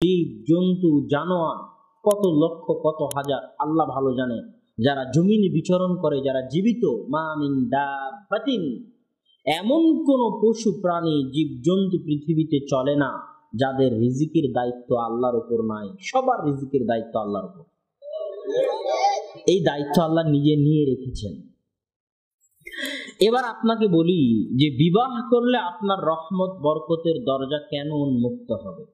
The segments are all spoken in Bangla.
জীব জন্তু জানোয়ার কত লক্ষ কত হাজার আল্লাহ ভালো জানে, যারা জমিনে বিচরণ করে, যারা জীবিত, মা মিন দাব্বাতিন, এমন কোন পশু প্রাণী জীব জন্তু পৃথিবীতে চলে না যাদের রিজিকের দায়িত্ব আল্লাহর উপর নাই। সবার রিজিকের দায়িত্ব আল্লাহর উপর। এই দায়িত্ব আল্লাহ নিজে নিয়ে রেখেছেন। এবার আপনাকে বলি যে বিবাহ করলে আপনার রহমত বরকতের দরজা কেন উন্মুক্ত হবে?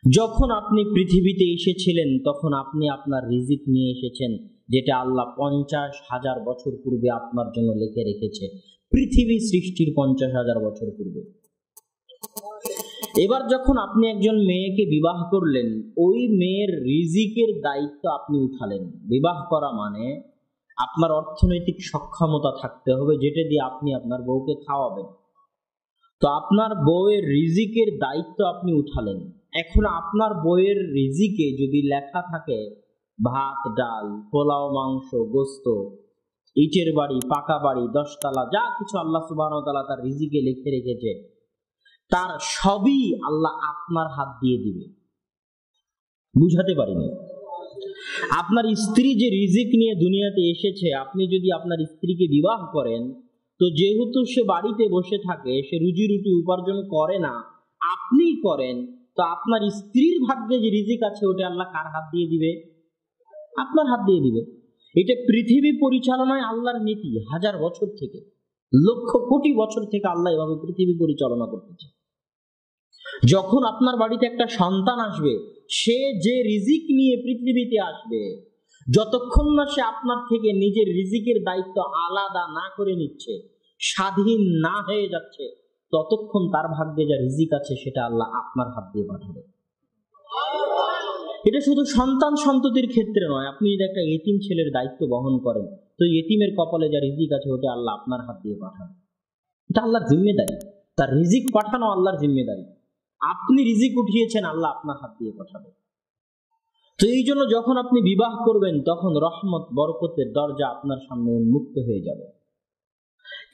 যখন আপনি পৃথিবীতে এসেছিলেন তখন আপনি আপনার রিজিক নিয়ে এসেছেন, যেটা আল্লাহ 50,000 বছর পূর্বে আপনার জন্য লিখে রেখেছে, পৃথিবী সৃষ্টির 50,000 বছর পূর্বে। এবার যখন আপনি একজন মেয়েকে বিবাহ করলেন, ওই মেয়ের রিজিকের দায়িত্ব আপনি উঠালেন। বিবাহ করা মানে আপনার অর্থনৈতিক সক্ষমতা থাকতে হবে, যেটা দিয়ে আপনি আপনার বউকে খাওয়াবেন। তো আপনার বউয়ের রিজিকের দায়িত্ব আপনি উঠালেন। এখন আপনার বউয়ের রিজিকে যদি লেখা থাকে ভাত ডাল পোলাও মাংস গোস্ত, ইটের বাড়ি পাকা বাড়ি 10 তলা, যা কিছু আল্লাহ সুবহানাহু ওয়া তাআলা তার রিজিকে লিখে রেখেছে, তার সবই আল্লাহ আপনার হাত দিয়ে দিবে। বুঝাতে পারিনি? আপনার স্ত্রী যে রিজিক নিয়ে দুনিয়াতে এসেছে, আপনি যদি আপনার স্ত্রীকে বিবাহ করেন, তো যেহেতু সে বাড়িতে বসে থাকে, সে রুজি রুটি উপার্জন করে না, আপনি করেন, তো আপনার স্ত্রীর ভাগ্যে যে রিজিক আছে ওটা আল্লাহ কার হাত দিয়ে দিবে? আপনার হাত দিয়ে দিবে। এটা পৃথিবী পরিচালনায় আল্লাহর নীতি। 1000 বছর থেকে, লক্ষ কোটি বছর থেকে আল্লাহ এভাবে পৃথিবী পরিচালনা করতেছে। যখন আপনার বাড়িতে একটা সন্তান আসবে, সে যে রিজিক নিয়ে পৃথিবীতে আসবে, যতক্ষণ না সে আপনার থেকে নিজের রিজিকের দায়িত্ব আলাদা না করে নিচ্ছে, স্বাধীন না হয়ে যাচ্ছে, ততক্ষণ তার ভাগ্যে যা রিজিক আছে সেটা আল্লাহ আপনার হাত দিয়ে পাঠাবে। এটা শুধু সন্তান সন্ততির ক্ষেত্রে নয়, আপনি যদি একটা এতিম ছেলের দায়িত্ব বহন করেন, তো এতিমের কপালে যা রিজিক আছে ওটা আল্লাহ আপনার হাত দিয়ে পাঠাবে। এটা আল্লাহর জিম্মেদারি, তার রিজিক পাঠানো আল্লাহর জিম্মেদারি। আপনি রিজিক উঠিয়েছেন, আল্লাহ আপনার হাত দিয়ে পাঠাবে। তো এই জন্য যখন আপনি বিবাহ করবেন, তখন রহমত বরকতের দরজা আপনার সামনে উন্মুক্ত হয়ে যাবে।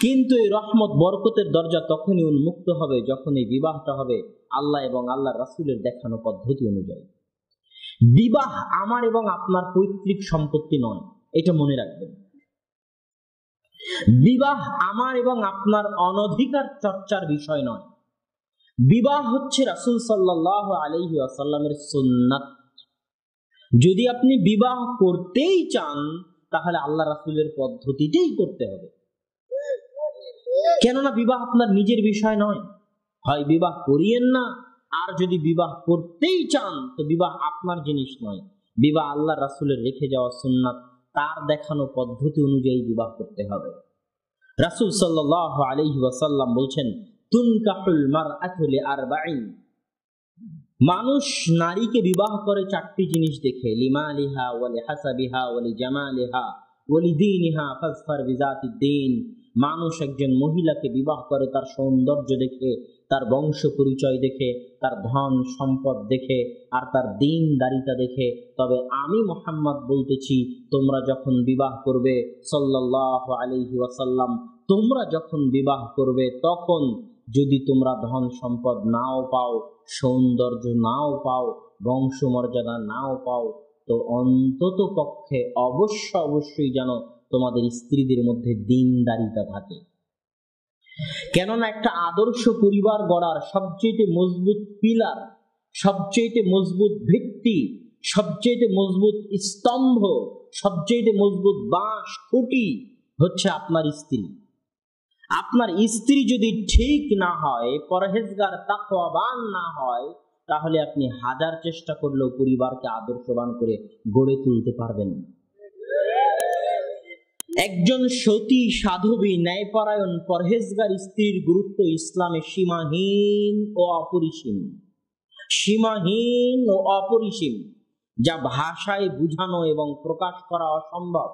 কিন্তু এই রহমত বরকতের দরজা তখনই উন্মুক্ত হবে যখন এই বিবাহটা হবে আল্লাহ এবং আল্লাহ রাসূলের দেখানো পদ্ধতি অনুযায়ী। বিবাহ আমার এবং আপনার পৈতৃক সম্পত্তি নয়, এটা মনে রাখবেন। বিবাহ আমার এবং আপনার অনধিকার চর্চার বিষয় নয়। বিবাহ হচ্ছে রাসূল সাল্লাল্লাহু আলাইহি ওয়াসাল্লামের সুন্নাত। যদি আপনি বিবাহ করতেই চান, তাহলে আল্লাহ রাসূলের পদ্ধতিতেই করতে হবে। কেননা বিবাহ আপনার নিজের বিষয় নয়। হয় বিবাহ করিয়েন না, আর যদি বিবাহ করতেই চান তো বিবাহ আপনার জিনিস নয়। বিবাহ আল্লাহ রাসূলের রেখে যাওয়া সুন্নাত, তার দেখানো পদ্ধতি অনুযায়ী বিবাহ করতে হবে। রাসূল সাল্লাল্লাহু আলাইহি ওয়াসাল্লাম বলছেন, তুনকাহুল মারআতু লিআরবাঈন, মানুষ নারীকে বিবাহ করে 4টি জিনিস দেখে, লিমালিহা ওয়া লিহাসাবিহা ওয়া লিজামালিহা ওয়া লিদীনিহা ফাজফার বিযাতিদ্দীন। মানুষ একজন মহিলাকে বিবাহ করে তার সৌন্দর্য দেখে, তার বংশ পরিচয় দেখে, তার ধন সম্পদ দেখে, আর তার দ্বীনদারিতা দেখে। তবে আমি মুহাম্মদ বলতেছি, তোমরা যখন বিবাহ করবে, সাল্লাল্লাহু আলাইহি ওয়াসাল্লাম, তোমরা যখন বিবাহ করবে, তখন যদি তোমরা ধন সম্পদ নাও পাও, সৌন্দর্য নাও পাও, বংশমর্যাদা নাও পাও, তো অন্তত পক্ষে অবশ্যই যেন তোমাদের স্ত্রীদের মধ্যে দ্বীনদারিতা থাকে। কেননা একটা আদর্শ পরিবার গড়ার সবচেয়ে মজবুত পিলার, সবচেয়ে মজবুত ভিত্তি, সবচেয়ে মজবুত স্তম্ভ, সবচেয়ে মজবুত বাঁশ খুঁটি হচ্ছে আপনার স্ত্রী। আপনার স্ত্রী যদি ঠিক না হয়, পরহেজগার তাকওয়াবান না হয়, তাহলে আপনি 1000 চেষ্টা করলেও পরিবারকে আদর্শবান করে গড়ে তুলতে পারবেন না। একজন সতী সাধবী ন্যায়পরায়ণ পরহেজগার স্ত্রীর গুরুত্ব ইসলামে সীমাহীন ও অপরিসীম। সীমাহীন ও অপরিসীম, যা ভাষায় বুঝানো এবং প্রকাশ করা অসম্ভব।